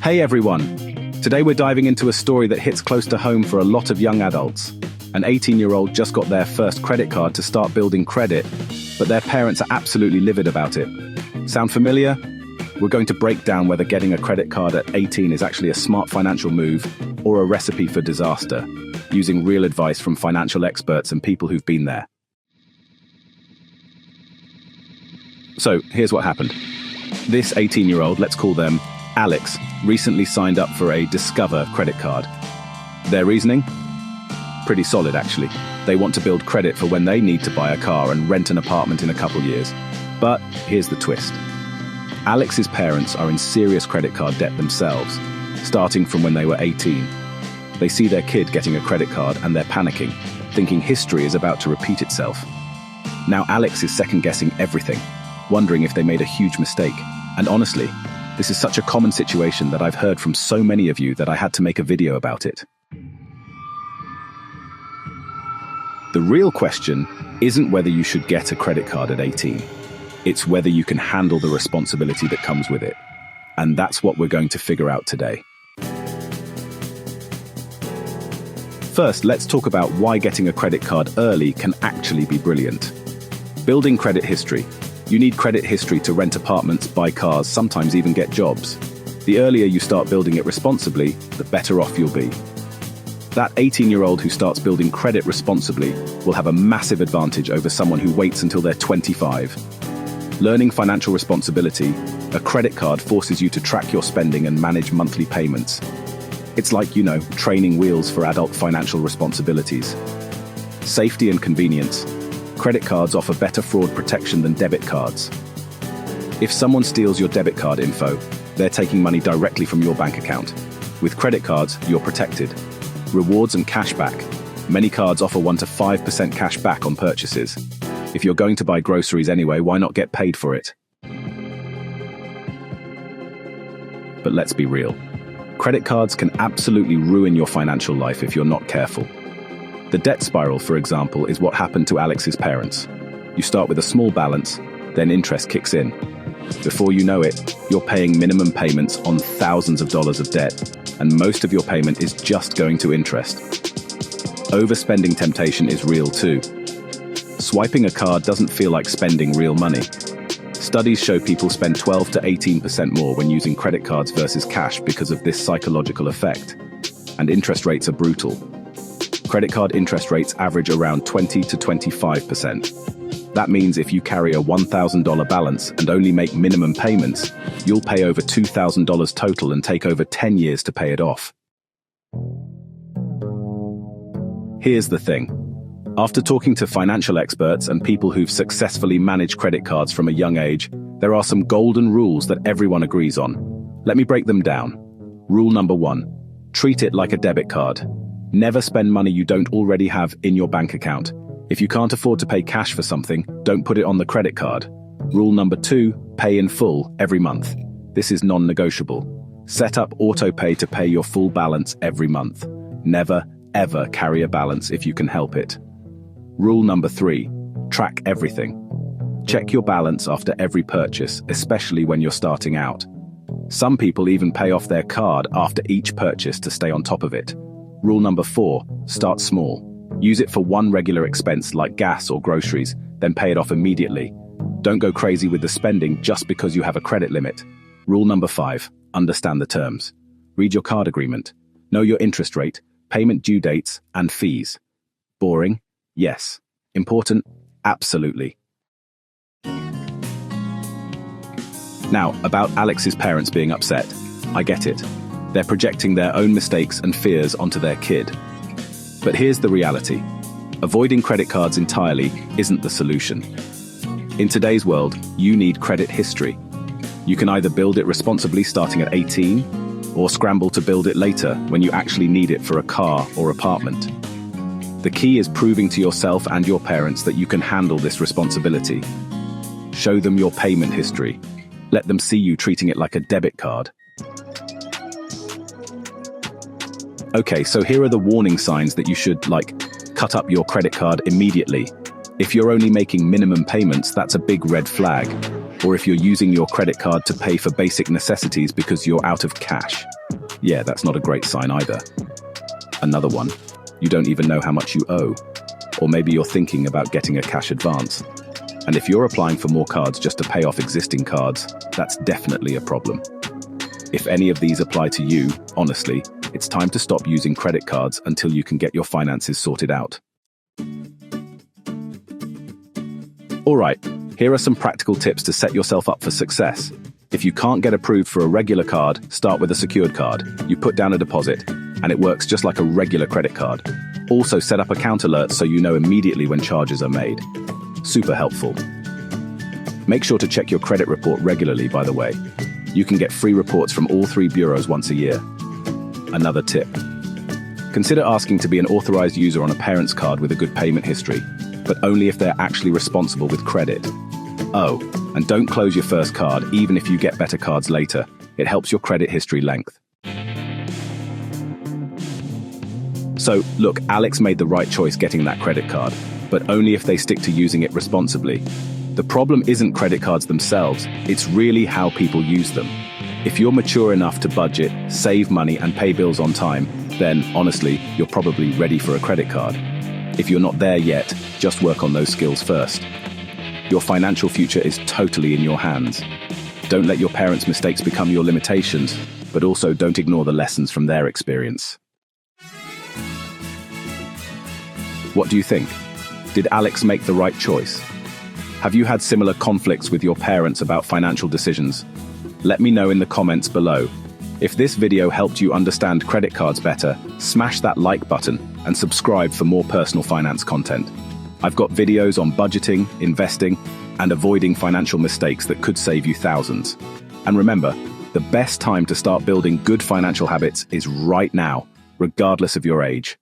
Hey everyone! Today we're diving into a story that hits close to home for a lot of young adults. An 18-year-old just got their first credit card to start building credit, but their parents are absolutely livid about it. Sound familiar? We're going to break down whether getting a credit card at 18 is actually a smart financial move or a recipe for disaster, using real advice from financial experts and people who've been there. So, here's what happened. This 18-year-old, let's call them Alex, recently signed up for a Discover credit card. Their reasoning? Pretty solid, actually. They want to build credit for when they need to buy a car and rent an apartment in a couple years. But here's the twist. Alex's parents are in serious credit card debt themselves, starting from when they were 18. They see their kid getting a credit card and they're panicking, thinking history is about to repeat itself. Now Alex is second-guessing everything, wondering if they made a huge mistake. And honestly, this is such a common situation that I've heard from so many of you that I had to make a video about it. The real question isn't whether you should get a credit card at 18. It's whether you can handle the responsibility that comes with it. And that's what we're going to figure out today. First, let's talk about why getting a credit card early can actually be brilliant. Building credit history. You need credit history to rent apartments, buy cars, sometimes even get jobs. The earlier you start building it responsibly, the better off you'll be. That 18-year-old who starts building credit responsibly will have a massive advantage over someone who waits until they're 25. Learning financial responsibility, a credit card forces you to track your spending and manage monthly payments. It's like, training wheels for adult financial responsibilities. Safety and convenience. Credit cards offer better fraud protection than debit cards. If someone steals your debit card info, they're taking money directly from your bank account. With credit cards, you're protected. Rewards and cashback. Many cards offer 1 to 5% cash back on purchases. If you're going to buy groceries anyway, why not get paid for it? But let's be real. Credit cards can absolutely ruin your financial life if you're not careful. The debt spiral, for example, is what happened to Alex's parents. You start with a small balance, then interest kicks in. Before you know it, you're paying minimum payments on thousands of dollars of debt, and most of your payment is just going to interest. Overspending temptation is real too. Swiping a card doesn't feel like spending real money. Studies show people spend 12 to 18% more when using credit cards versus cash because of this psychological effect. And interest rates are brutal. Credit card interest rates average around 20 to 25%. That means if you carry a $1,000 balance and only make minimum payments, you'll pay over $2,000 total and take over 10 years to pay it off. Here's the thing. After talking to financial experts and people who've successfully managed credit cards from a young age, there are some golden rules that everyone agrees on. Let me break them down. Rule number 1. Treat it like a debit card. Never spend money you don't already have in your bank account. If you can't afford to pay cash for something, don't put it on the credit card. Rule number 2, pay in full every month. This is non-negotiable. Set up auto pay to pay your full balance every month. Never, ever carry a balance if you can help it. Rule number 3, track everything. Check your balance after every purchase, especially when you're starting out. Some people even pay off their card after each purchase to stay on top of it. Rule number 4, start small. Use it for one regular expense like gas or groceries, then pay it off immediately. Don't go crazy with the spending just because you have a credit limit. Rule number 5, understand the terms. Read your card agreement. Know your interest rate, payment due dates, and fees. Boring? Yes. Important? Absolutely. Now, about Alex's parents being upset. I get it. They're projecting their own mistakes and fears onto their kid. But here's the reality. Avoiding credit cards entirely isn't the solution. In today's world, you need credit history. You can either build it responsibly starting at 18, or scramble to build it later when you actually need it for a car or apartment. The key is proving to yourself and your parents that you can handle this responsibility. Show them your payment history. Let them see you treating it like a debit card. Okay, so here are the warning signs that you should, cut up your credit card immediately. If you're only making minimum payments, that's a big red flag. Or if you're using your credit card to pay for basic necessities because you're out of cash. Yeah, that's not a great sign either. Another one, you don't even know how much you owe. Or maybe you're thinking about getting a cash advance. And if you're applying for more cards just to pay off existing cards, that's definitely a problem. If any of these apply to you, honestly, it's time to stop using credit cards until you can get your finances sorted out. All right, here are some practical tips to set yourself up for success. If you can't get approved for a regular card, start with a secured card. You put down a deposit, and it works just like a regular credit card. Also, set up account alerts so you know immediately when charges are made. Super helpful. Make sure to check your credit report regularly, by the way. You can get free reports from all 3 bureaus once a year. Another tip. Consider asking to be an authorized user on a parent's card with a good payment history, but only if they're actually responsible with credit. Oh, and don't close your first card even if you get better cards later. It helps your credit history length. So, look, Alex made the right choice getting that credit card, but only if they stick to using it responsibly. The problem isn't credit cards themselves, it's really how people use them. If you're mature enough to budget, save money, and pay bills on time, then, honestly, you're probably ready for a credit card. If you're not there yet, just work on those skills first. Your financial future is totally in your hands. Don't let your parents' mistakes become your limitations, but also don't ignore the lessons from their experience. What do you think? Did Alex make the right choice? Have you had similar conflicts with your parents about financial decisions? Let me know in the comments below. If this video helped you understand credit cards better, smash that like button and subscribe for more personal finance content. I've got videos on budgeting, investing, and avoiding financial mistakes that could save you thousands. And remember, the best time to start building good financial habits is right now, regardless of your age.